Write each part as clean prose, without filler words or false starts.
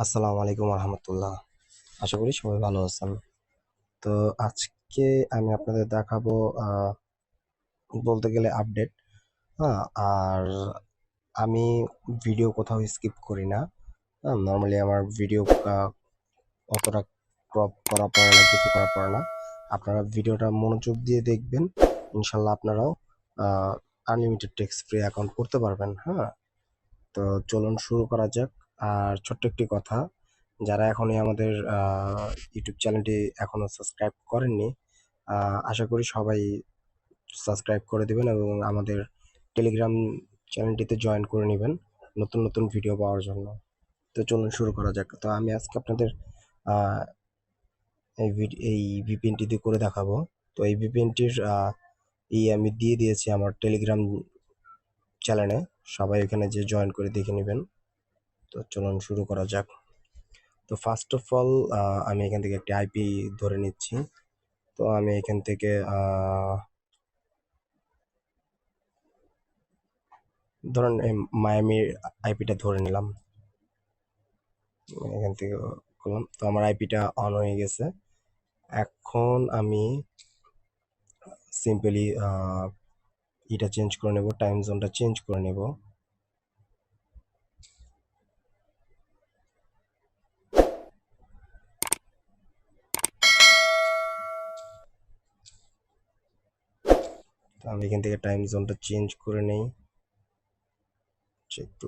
আসসালামু আলাইকুম রহমতুল্লাহ। আশা করি সবাই ভালো আছেন। তো আজকে আমি আপনাদের দেখাবো বলতে গেলে আপডেট। হ্যাঁ, আর আমি ভিডিও কোথাও স্কিপ করি না। হ্যাঁ, নর্মালি আমার ভিডিও অতটা ক্রপ করা পড়ে না, কিছু করা পড়ে না। আপনারা ভিডিওটা মনোযোগ দিয়ে দেখবেন, ইনশাল্লাহ আপনারাও আনলিমিটেড টেক্সট ফ্রি অ্যাকাউন্ট করতে পারবেন। হ্যাঁ, তো চলুন শুরু করা যাক। আর ছোট্ট একটি কথা, যারা এখনই আমাদের ইউটিউব চ্যানেলটি এখনো সাবস্ক্রাইব করেননি, আশা করি সবাই সাবস্ক্রাইব করে দিবেন এবং আমাদের টেলিগ্রাম চ্যানেলটিতে জয়েন করে নেবেন নতুন নতুন ভিডিও পাওয়ার জন্য। তো চলুন শুরু করা যাক। তো আমি আজকে আপনাদের আহ, এই ভিপিএনটি দিয়ে করে দেখাবো। তো এই ভিপিএনটির আমি দিয়ে দিয়েছি আমার টেলিগ্রাম চ্যানেলে, সবাই এখানে যে জয়েন করে দেখে নেবেন। তো চলুন শুরু করা যাক। তো ফার্স্ট অফ অল আমি এখান থেকে একটি আইপি ধরে নিচ্ছি। তো আমি এখান থেকে ধরেন এই মায়ামির আইপিটা ধরে নিলাম, এখান থেকে করলাম। তো আমার আইপিটা অন হয়ে গেছে। এখন আমি সিম্পলি এটা চেঞ্জ করে নেব, টাইম জোনটা চেঞ্জ করে নেব। তো আমি এখান থেকে টাইম জোনটা চেঞ্জ করে নেই একটু।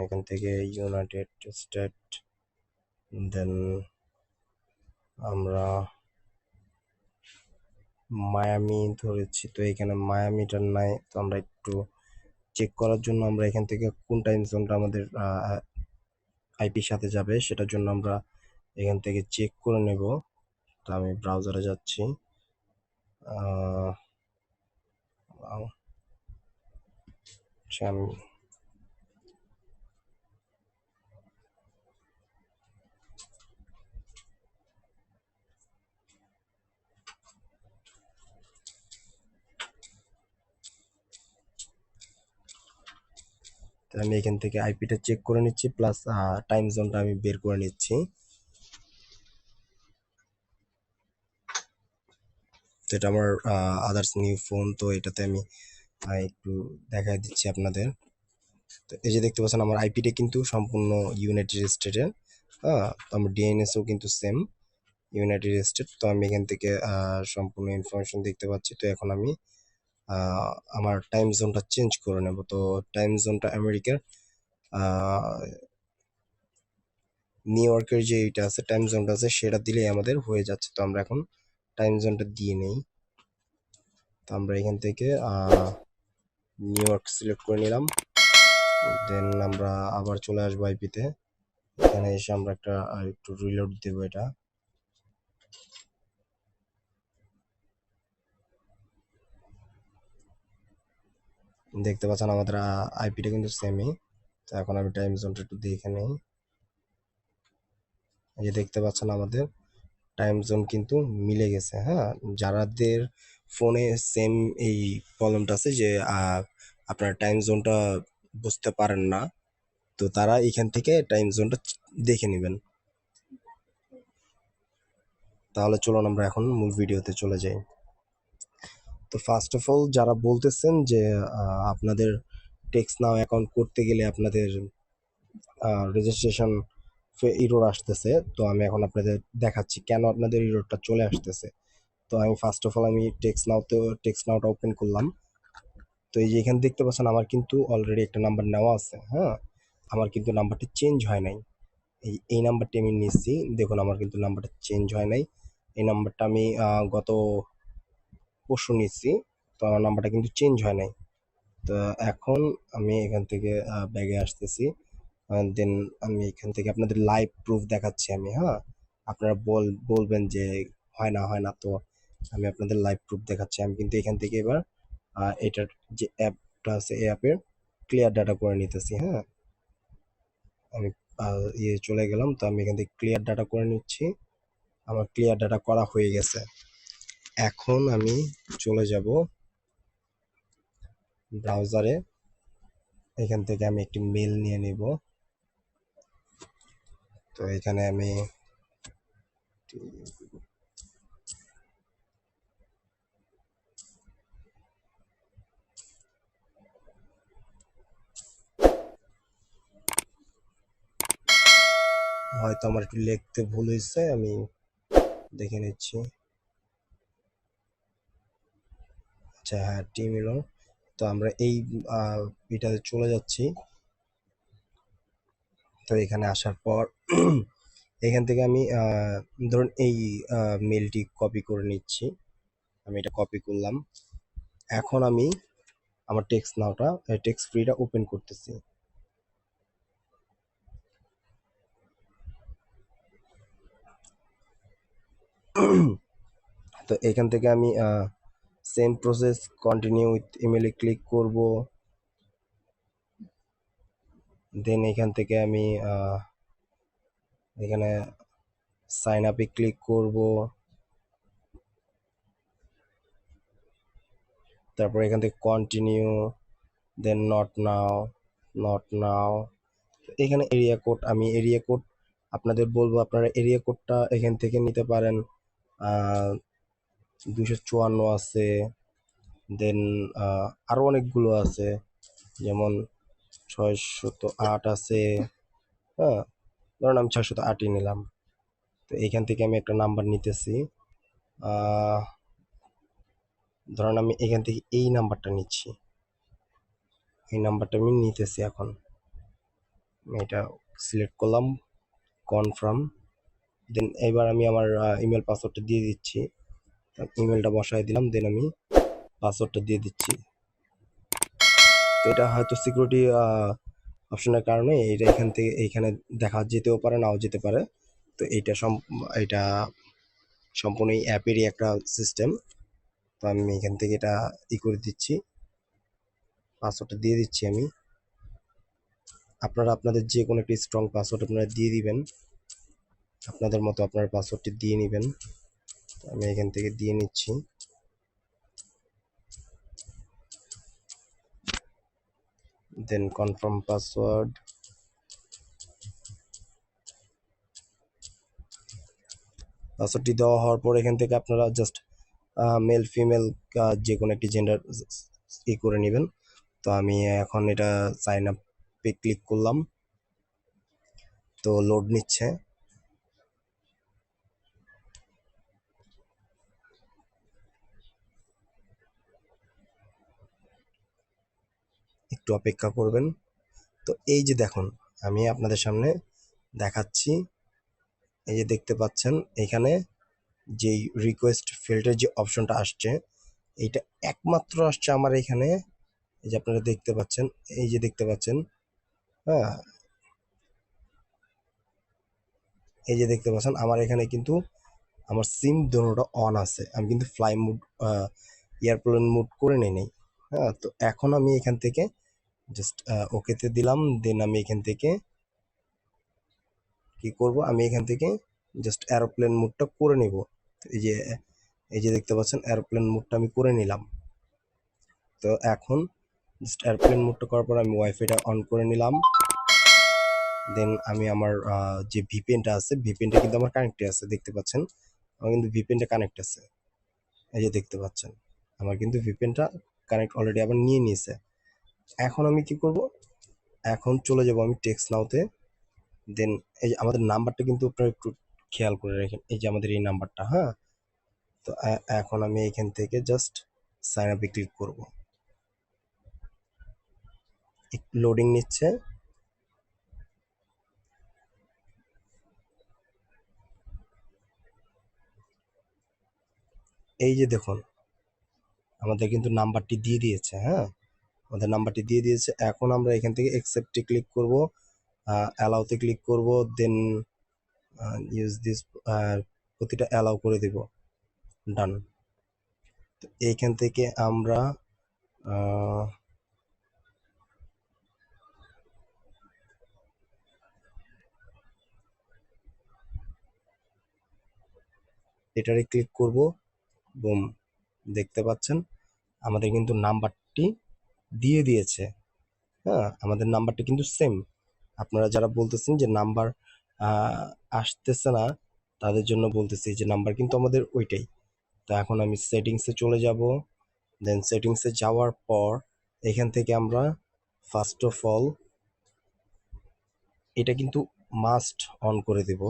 এখান থেকে ইউনাইটেড স্টেট, দেন আমরা মায়ামি ধরেছি। তো এখানে মায়ামিটার নাই, তো আমরা একটু চেক করার জন্য আমরা এখান থেকে কোন টাইম জোনটা আমাদের আইপির সাথে যাবে সেটার জন্য আমরা এখান থেকে চেক করে নেব। তো আমি ব্রাউজারে যাচ্ছি। আমি এখান থেকে আইপিটা চেক করে নিচ্ছি, প্লাস টাইম জোনটা আমি বের করে নিচ্ছি। তো এটা আমার আদার্স নিউ ফোন, তো এটাতে আমি একটু দেখাই দিচ্ছি আপনাদের। তো এই যে দেখতে পাচ্ছেন আমার আইপিটা কিন্তু সম্পূর্ণ ইউনাইটেড স্টেটের। হ্যাঁ, তো আমার ডিএনএসও কিন্তু সেম ইউনাইটেড স্টেট। তো আমি এখান থেকে সম্পূর্ণ ইনফরমেশন দেখতে পাচ্ছি। তো এখন আমি আমার টাইম জোনটা চেঞ্জ করে নেব। তো টাইম জোনটা আমেরিকার নিউ ইয়র্কের যে এটা আছে টাইম জোনটা আছে সেটা দিলেই আমাদের হয়ে যাচ্ছে। তো আমরা এখন টাইম জোনটা দিয়ে নেই। তো আমরা এখান থেকে নিউ ইয়র্ক সিলেক্ট করে নিলাম, দেন আমরা আবার চলে আসবো আইপিতে। এখানে এসে আমরা একটু রিলোড দেবো। এটা দেখতে পাচ্ছেন আমাদের আইপিটা কিন্তু সেমই। তো এখন আমি টাইম জোনটা একটু দেখে নেই। এই যে দেখতে পাচ্ছেন আমাদের টাইম জোন কিন্তু মিলে গেছে। হ্যাঁ, যারাদের ফোনে সেম এই প্রবলেমটা আছে যে আপনার টাইম জোনটা বুঝতে পারেন না, তো তারা এখান থেকে টাইম জোনটা দেখে নেবেন। তাহলে চলুন আমরা এখন মূল ভিডিওতে চলে যাই। তো ফার্স্ট অফ অল যারা বলতেছেন যে আপনাদের টেক্স নাও অ্যাকাউন্ট করতে গেলে আপনাদের রেজিস্ট্রেশন ইরোর আসতেছে, তো আমি এখন আপনাদের দেখাচ্ছি কেন আপনাদের ইরোরটা চলে আসতেছে। তো আমি ফার্স্ট অফ অল আমি টেক্স নাওটা ওপেন করলাম। তো এই যে এখানে দেখতে পাচ্ছেন আমার কিন্তু অলরেডি একটা নাম্বার নেওয়া আছে। হ্যাঁ, আমার কিন্তু নাম্বারটি চেঞ্জ হয় নাই। এই নাম্বারটি আমি নিচ্ছি, দেখুন আমার কিন্তু নাম্বারটা চেঞ্জ হয় নাই। এই নাম্বারটা আমি গত পরশু নিচ্ছি, তো আমার নাম্বারটা কিন্তু চেঞ্জ হয় নাই। তো এখন আমি এখান থেকে ব্যাগে আসতেছি, দেন আমি এখান থেকে আপনাদের লাইভ প্রুফ দেখাচ্ছি আমি। হ্যাঁ, আপনারা বলবেন যে হয় না, তো আমি আপনাদের লাইভ প্রুফ দেখাচ্ছি। আমি কিন্তু এখান থেকে এবার এটার যে অ্যাপটা আছে এই অ্যাপের ক্লিয়ার ডাটা করে নিতেছি। হ্যাঁ, আমি চলে গেলাম। তো আমি এখান থেকে ক্লিয়ার ডাটা করে নিচ্ছি। আমার ক্লিয়ার ডাটা করা হয়ে গেছে। এখন আমি চলে যাব ব্রাউজারে এখান থেকে আমি একটি মেল নিয়ে নিব। তো এখানে আমি হয়তো আমার একটু লিখতে ভুল হয়েছে, আমি দেখে নিচ্ছি। আচ্ছা হ্যাঁ, টিম এলো। তো আমরা এই এটাতে চলে যাচ্ছি। তো এখানে আসার পর এখান থেকে আমি ধরুন এই মেলটি কপি করে নিচ্ছি। আমি এটা কপি করলাম। এখন আমি আমার টেক্সট নাওটা টেক্সট ফ্রিটা ওপেন করতেছি। তো এখান থেকে আমি সেম প্রসেস কন্টিনিউ উইথ ইমেলে ক্লিক করব। দেন এখান থেকে আমি এখানে সাইন আপে ক্লিক করব। তারপর এখান থেকে কন্টিনিউ, দেন নট নাও। এখানে এরিয়া কোড, আমি এরিয়া কোড আপনাদের বলবো, আপনারা এরিয়া কোডটা এখান থেকে নিতে পারেন। 254 আছে, দেন আরও অনেকগুলো আছে, যেমন 608 আছে। হ্যাঁ, ধরুন আমি 608ই নিলাম। তো এখান থেকে আমি একটা নাম্বার নিতেছি। ধরুন আমি এখান থেকে এই নাম্বারটা নিচ্ছি, এই নাম্বারটা আমি নিতেছি। এখন আমি এটা সিলেক্ট করলাম, কনফার্ম। দেন এবার আমি আমার ইমেল পাসওয়ার্ডটা দিয়ে দিচ্ছি। ইমেলটা বসায় দিলাম, দেন আমি পাসওয়ার্ডটা দিয়ে দিচ্ছি। তো এটা হয়তো সিকিউরিটি অপশনের কারণে এটা এখান থেকে এইখানে দেখা যেতেও পারে, নাও যেতে পারে। তো এটা সম্পূর্ণ এই অ্যাপেরই একটা সিস্টেম। তো আমি এখান থেকে এটা করে দিচ্ছি, পাসওয়ার্ডটা দিয়ে দিচ্ছি আমি। আপনারা আপনাদের যে কোনো একটি স্ট্রং পাসওয়ার্ড আপনারা দিয়ে দিবেন, আপনাদের মতো আপনার পাসওয়ার্ডটি দিয়ে নেবেন। আমি এখান থেকে দিয়ে নিচ্ছি। দেন কনফার্ম পাসওয়ার্ড। পাসওয়ার্ডটি দেওয়া হওয়ার পর এখান থেকে আপনারা জাস্ট মেল ফিমেল যে কোনো একটি জেন্ডার করে নেবেন। তো আমি এখন এটা সাইন আপে ক্লিক করলাম। তো লোড নিচ্ছে। একটু অপেক্ষা করবেন। তো এই যে দেখুন, আমি আপনাদের সামনে দেখাচ্ছি। এই যে দেখতে পাচ্ছেন এখানে যেই রিকোয়েস্ট ফিল্ডের যে অপশনটা আসছে, এইটা একমাত্র আসছে আমার এখানে। এই যে আপনারা দেখতে পাচ্ছেন, এই যে দেখতে পাচ্ছেন, হ্যাঁ, এই যে দেখতে পাচ্ছেন আমার এখানে কিন্তু আমার সিম দোনোটা অন আছে। আমি কিন্তু ফ্লাই মুড এয়ারপ্লেন মুড করে নেই। হ্যাঁ, তো এখন আমি এখান থেকে জাস্ট ওকেতে দিলাম। দেন আমি এখান থেকে কি করব, আমি এখান থেকে জাস্ট এরোপ্লেন মুডটা করে নিব। এই যে দেখতে পাচ্ছেন এরোপ্লেন মুডটা আমি করে নিলাম। তো এখন জাস্ট এরোপ্লেন মুডটা করার পর আমি ওয়াইফাইটা অন করে নিলাম। দেন আমি আমার যে ভিপিএনটা আছে, ভিপিএনটা কিন্তু আমার কানেক্টে আছে, দেখতে পাচ্ছেন আমার কিন্তু ভিপিএনটা কানেক্ট আছে। এই যে দেখতে পাচ্ছেন আমার কিন্তু ভিপিএনটা কানেক্ট অলরেডি আবার নিয়ে নিয়েছে। এখন আমি কি করব, এখন চলে যাব আমি টেক্সট নাওতে। দেন এই যে আমাদের নাম্বারটা কিন্তু আপনারা একটু খেয়াল করে রাখেন, এই যে আমাদের এই নাম্বারটা। হ্যাঁ, তো এখন আমি এখান থেকে জাস্ট সাইন আপে ক্লিক করব। একটু লোডিং নিচ্ছে। এই যে দেখুন আমাদের কিন্তু নাম্বারটি দিয়ে দিয়েছে। হ্যাঁ, আমাদের নাম্বারটি দিয়ে দিয়েছে। এখন আমরা এখান থেকে অ্যাকসেপ্টে ক্লিক করব, অ্যালাউতে ক্লিক করব। দেন ইউজ দিস, প্রতিটা অ্যালাউ করে দেব। ডান। তো এইখান থেকে আমরা এটারে ক্লিক করব। বুম, দেখতে পাচ্ছেন আমাদের কিন্তু নাম্বারটি দিয়ে দিয়েছে। হ্যাঁ, আমাদের নাম্বারটা কিন্তু সেম। আপনারা যারা বলতেছেন যে নাম্বার আসতেছে না, তাদের জন্য বলতেছি যে নাম্বার কিন্তু আমাদের ওইটাই। তো এখন আমি সেটিংসে চলে যাব। দেন সেটিংসে যাওয়ার পর এখান থেকে আমরা ফার্স্ট অফ অল এটা কিন্তু মাস্ট অন করে দেব।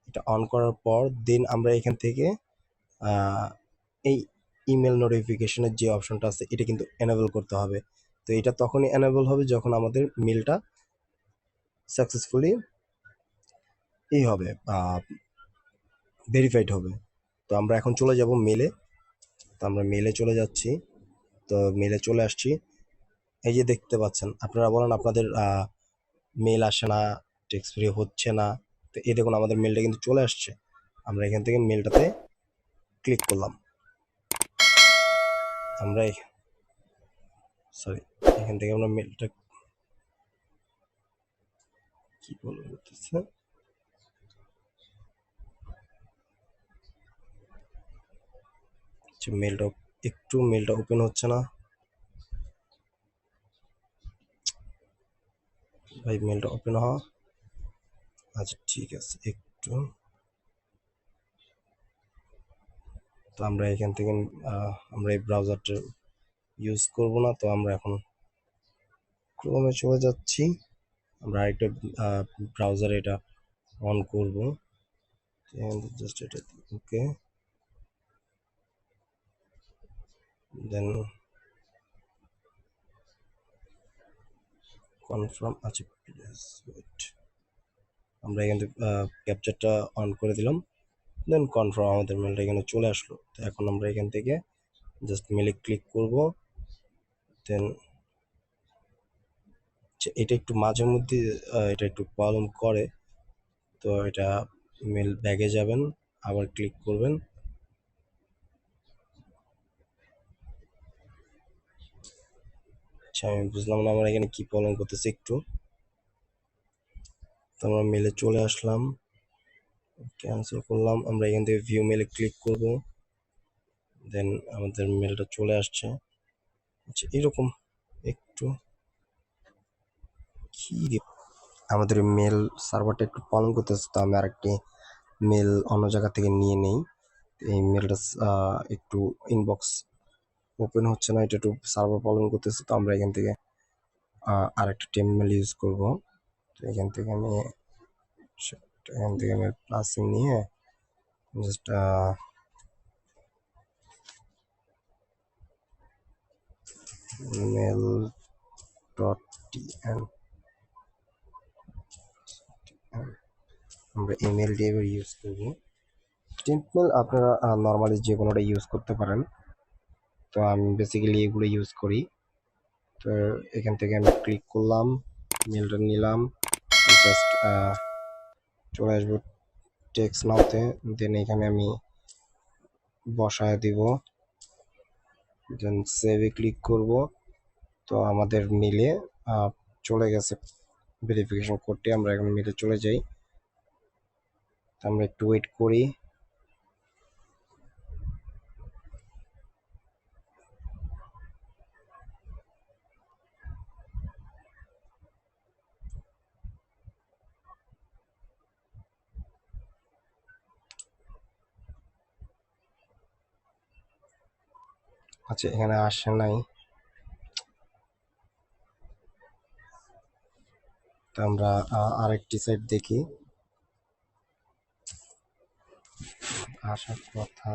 এটা অন করার পর দেন আমরা এখান থেকে এই ইমেল নোটিফিকেশনের যে অপশনটা আছে এটা কিন্তু এনেবল করতে হবে। তো এটা তখনই এনেবল হবে যখন আমাদের মেলটা সাকসেসফুলি হবে, ভেরিফাইড হবে। তো আমরা এখন চলে যাব মেলে। তো আমরা মেলে চলে যাচ্ছি। তো মেলে চলে আসছি। এই যে দেখতে পাচ্ছেন, আপনারা বলেন আপনাদের মেল আসে না, টেক্সট ফ্রি হচ্ছে না। তো এই দেখুন আমাদের মেলটা কিন্তু চলে আসছে। আমরা এখান থেকে মেলটাতে ক্লিক করলাম। আমরা সরি, এখান থেকে আমরা মেলটা কি বলতেছে, মেলটা ওপেন হচ্ছে না ভাই, মেলটা ওপেন হওয়া। আচ্ছা ঠিক আছে, একটু। তো আমরা এখান থেকে আমরা এই ব্রাউজারটা ইউজ করব না, তো আমরা এখন ক্রোমে চলে যাচ্ছি। আমরা আরেকটা ব্রাউজারে এটা অন করব। জাস্ট এটা ওকে, দেন কনফার্ম। আচ্ছা প্লিজ ওয়েট, আমরা এখান থেকে ক্যাপচারটা অন করে দিলাম। দেন কনফার্ম, আমাদের মেলটা এখানে চলে আসলো। তো এখন আমরা এখান থেকে জাস্ট মেলে ক্লিক করব। দেন এটা একটু মাঝে মধ্যে এটা একটু প্রবলেম করে। তো এটা মেল ব্যাগে যাবেন, আবার ক্লিক করবেন। আচ্ছা আমি বুঝলাম না আমার এখানে কি প্রবলেম করতেছে একটু। তো আমরা মেলে চলে আসলাম, ক্যান্সেল করলাম। আমরা এখান থেকে ভিউ মেলে ক্লিক করব। দেন আমাদের মেলটা চলে আসছে। আচ্ছা এরকম একটু কি আমাদের মেল সার্ভারটা একটু প্রবলেম করতেছে। তো আমি আরেকটি মেল অন্য জায়গা থেকে নিয়ে নেই। এই মেলটা একটু ইনবক্স ওপেন হচ্ছে না, এটা একটু সার্ভার প্রবলেম করতেছে। তো আমরা এখান থেকে আরেকটা টেমমেল ইউজ করব। তো এখান থেকে আমি প্লাসিং নিয়ে জাস্ট মেল ডট টিএন আমরা ইমেল দিয়ে এবার ইউজ করবো। টেম্পমেল আপনারা নর্মালি যে কোনোটা ইউজ করতে পারেন। তো আমি বেসিক্যালি এগুলো ইউজ করি। তো এখান থেকে আমি ক্লিক করলাম, মেলটা নিলাম, জাস্ট চলে আসবো টেক্সট নাওতে। দেন এখানে আমি বসায় দিব, দেন সেভে ক্লিক করব। তো আমাদের মিলে চলে গেছে ভেরিফিকেশন কোডটি। আমরা এখন মিলে চলে যাই। আমরা একটু ওয়েট করি। আচ্ছা এখানে আসে নাই, তো আমরা আরেকটি সাইট দেখি। আসার কথা,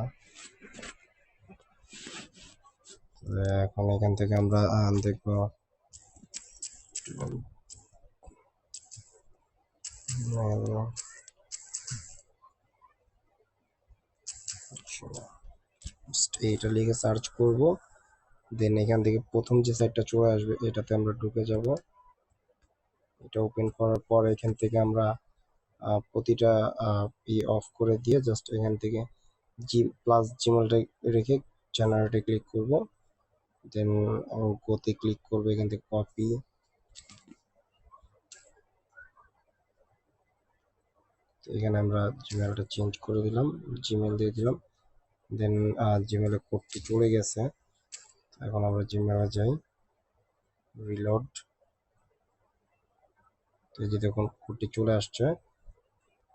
এখন এখান থেকে আমরা দেখবো এইটা লিখে সার্চ করব। দেন এখান থেকে প্রথম যে সাইটটা চলে আসবে এটাতে আমরা ঢুকে যাব। এটা ওপেন করার পর এখান থেকে আমরা প্রতিটা অফ করে দিয়ে জাস্ট এখান থেকে জিমেলটা রেখে জেনারেটে ক্লিক করব। দেন গোতে ক্লিক করবো, এখান থেকে কপি। এখানে আমরা জিমেলটা চেঞ্জ করে দিলাম, জিমেল দিয়ে দিলাম। দেন জিমেলের কোডটি চলে গেছে। তো এখন আমরা জিমেলে যাই, রিলোড। তো এই যে দেখুন কোডটি চলে আসছে।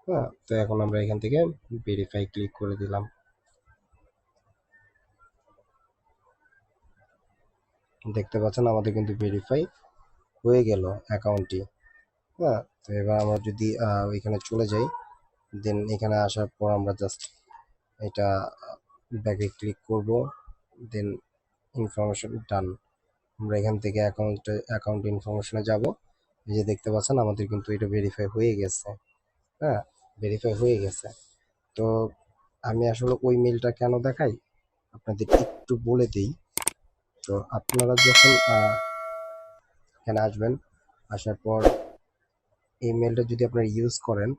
হ্যাঁ, তো এখন আমরা এখান থেকে ভেরিফাই ক্লিক করে দিলাম। দেখতে পাচ্ছেন আমাদের কিন্তু ভেরিফাই হয়ে গেল অ্যাকাউন্টটি। হ্যাঁ, তো এবার আমরা যদি এখানে চলে যাই, দেন এখানে আসার পর আমরা জাস্ট এটা ব্যাকে ক্লিক করব, দেন ইনফরমেশন ডান। আমরা এখান থেকে অ্যাকাউন্ট ইনফরমেশনে যাব। এই যে দেখতে পাচ্ছেন আমাদের কিন্তু এটা ভেরিফাই হয়ে গেছে। হ্যাঁ, ভেরিফাই হয়ে গেছে। তো আমি আসলে ওই মেলটা কেন দেখাই আপনাদের একটু বলে দিই। তো আপনারা যখন এখানে আসবেন, আসার পর এই মেলটা যদি আপনারা ইউজ করেন,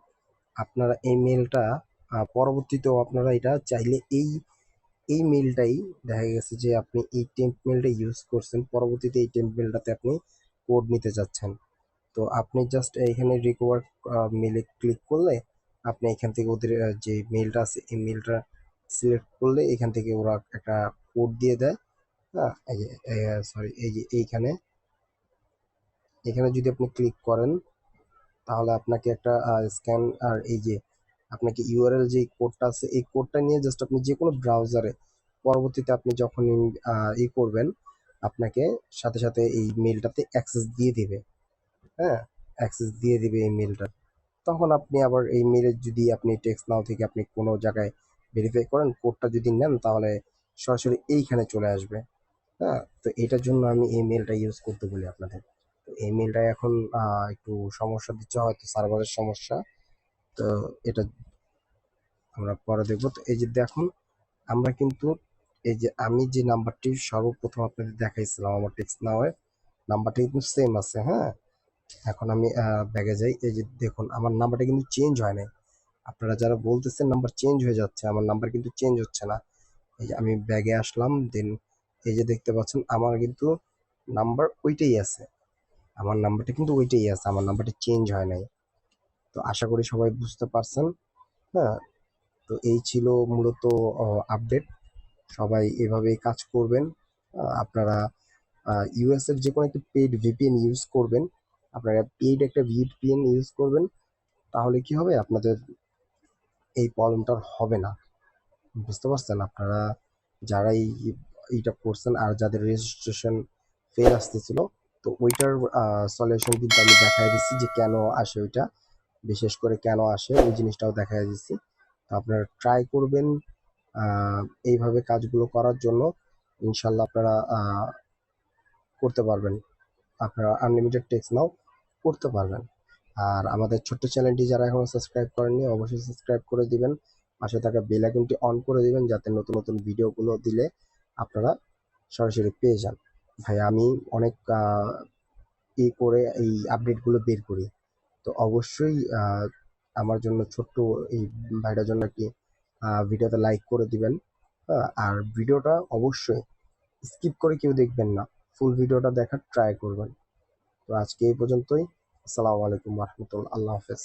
আপনারা এই মেলটা পরবর্তীতেও আপনারা এটা চাইলে এই মেলটাই দেখা গেছে যে আপনি এই টেম্প মেলটা ইউজ করছেন, পরবর্তীতে এই টেম্প মেলটাতে আপনি কোড নিতে যাচ্ছেন। তো আপনি জাস্ট এখানে রিকভার মেলে ক্লিক করলে আপনি এখান থেকে ওদের যে মেলটা আছে এই মেলটা সিলেক্ট করলে এখান থেকে ওরা একটা কোড দিয়ে দেয়। হ্যাঁ, এই যে সরি, এই যে এইখানে এখানে যদি আপনি ক্লিক করেন তাহলে আপনাকে একটা স্ক্যান, আর এই যে আপনাকে ইউআরএল যে কোডটা আছে এই কোডটা নিয়ে জাস্ট আপনি যে কোনো ব্রাউজারে পরবর্তীতে আপনি যখন করবেন আপনাকে সাথে সাথে এই মেলটাতে অ্যাক্সেস দিয়ে দিবে। হ্যাঁ, অ্যাক্সেস দিয়ে দিবে এই মেলটা। তখন আপনি আবার এই মেলে যদি আপনি টেক্সট নাও থেকে আপনি কোনো জায়গায় ভেরিফাই করেন, কোডটা যদি নেন তাহলে সরাসরি এইখানে চলে আসবে। হ্যাঁ, তো এটার জন্য আমি এই মেলটা ইউজ করতে বলি আপনাদের। তো এই মেলটা এখন একটু সমস্যা দিচ্ছে, হয়তো সার্ভারের সমস্যা। তো এটা আমরা পরে দেখবো। তো এই যে দেখুন আমরা কিন্তু এই যে আমি যে নাম্বারটি সর্বপ্রথম আপনাদের দেখাইছিলাম আমার টেক্সট নাওয়ে নাম্বারটা কিন্তু সেম আছে। হ্যাঁ, এখন আমি ব্যাগে যাই। এই যে দেখুন আমার নাম্বারটা কিন্তু চেঞ্জ হয় নাই। আপনারা যারা বলতেছেন নাম্বার চেঞ্জ হয়ে যাচ্ছে, আমার নাম্বার কিন্তু চেঞ্জ হচ্ছে না। এই যে আমি ব্যাগে আসলাম, দেন এই যে দেখতে পাচ্ছেন আমার কিন্তু নাম্বার ওইটাই আছে। আমার নাম্বারটা কিন্তু ওইটাই আছে, আমার নাম্বারটা চেঞ্জ হয় নাই। তো আশা করি সবাই বুঝতে পারছেন। হ্যাঁ, তো এই ছিল মূলত আপডেট। সবাই এভাবেই কাজ করবেন। আপনারা ইউএস এর যে কোনো একটা পেইড ভিপিএন ইউজ করবেন। আপনারা পেইড একটা ভিপিএন ইউজ করবেন, তাহলে কি হবে আপনাদের এই প্রবলেমটা হবে না। বুঝতে পারছেন? আপনারা যারাই এইটা করছেন আর যাদের রেজিস্ট্রেশন ফেল আসতেছিল, তো ওইটার সলিউশন কিন্তু আমি দেখাই দিচ্ছি যে কেন আসে ওইটা, বিশেষ করে কেন আসে ওই জিনিসটাও দেখাই দিচ্ছি। তো আপনারা ট্রাই করবেন এইভাবে কাজগুলো করার জন্য। ইনশাল্লাহ আপনারা করতে পারবেন, আপনারা আনলিমিটেড টেক্সট নাও করতে পারবেন। আর আমাদের ছোট্ট চ্যানেলটি যারা এখনো সাবস্ক্রাইব করেননি অবশ্যই সাবস্ক্রাইব করে দিবেন, পাশে থাকা বেল আইকনটি অন করে দিবেন যাতে নতুন নতুন ভিডিওগুলো দিলে আপনারা সরাসরি পেয়ে যান। ভাই আমি অনেক করে এই আপডেটগুলো বের করি। তো অবশ্যই আমার জন্য ছোট্ট এই ভাইটার জন্য একটি ভিডিওতে লাইক করে দিবেন। আর ভিডিওটা অবশ্যই স্কিপ করে কেউ দেখবেন না, ফুল ভিডিওটা দেখার ট্রাই করবেন। তো আজকে এই পর্যন্তই। আসসালামু আলাইকুম রহমতুল্লাহ, আল্লাহ হাফেজ।